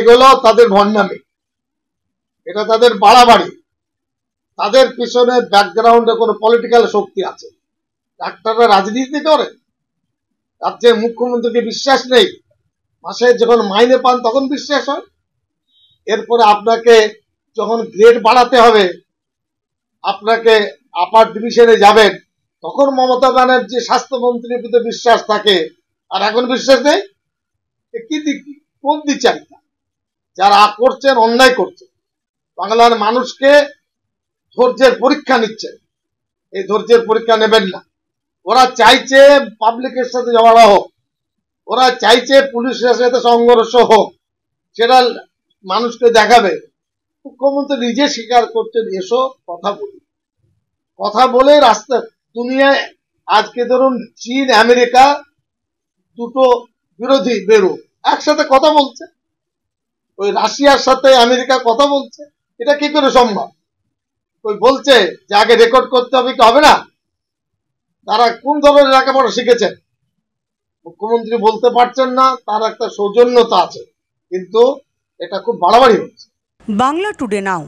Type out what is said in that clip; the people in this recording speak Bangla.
এগুলো তাদের ভণ্ডামি, এটা তাদের বাড়াবাড়ি। তাদের পিছনে ব্যাকগ্রাউন্ডে কোনো পলিটিক্যাল শক্তি আছে। ডাক্তাররা রাজনীতি করে, রাজ্যের মুখ্যমন্ত্রীকে বিশ্বাস নেই, মাসে যখন মাইনে পান তখন বিশ্বাস হয়। এরপরে আপনাকে যখন গ্রেড বাড়াতে হবে, আপনাকে আপার ডিভিশনে যাবেন, তখন মমতা ব্যানার্জি স্বাস্থ্যমন্ত্রীর প্রতি বিশ্বাস থাকে, আর এখন বিশ্বাস নেই। কি কোন দ্বিচারিতা? যারা করছেন অন্যায় করছেন, বাংলার মানুষকে ধৈর্যের পরীক্ষা নিচ্ছেন, এই ধৈর্যের পরীক্ষা নেবেন না। ওরা চাইছে পাবলিকের সাথে ঝগড়া হোক, ওরা চাইছে পুলিশের সাথে সংঘর্ষ হোক, সেটা মানুষকে দেখাবে। মুখ্যমন্ত্রী নিজে স্বীকার করছেন, এসো কথা বলি, কথা বলে রাস্তা দুনিয়ায় আজকে ধরুন চীন আমেরিকা দুটো বিরোধী বেরো একসাথে কথা বলছে, ওই রাশিয়ার সাথে আমেরিকা কথা বলছে, এটা কি করে সম্ভব? ওই বলছে যে আগে রেকর্ড করতে হবে, কি হবে না? তারা কোন ধরনের লেখাপড়া শিখেছেন? মুখ্যমন্ত্রী বলতে পারছেন না, তার একটা সৌজন্যতা আছে, কিন্তু এটা খুব বাড়াবাড়ি হচ্ছে। বাংলা টুডে নাও।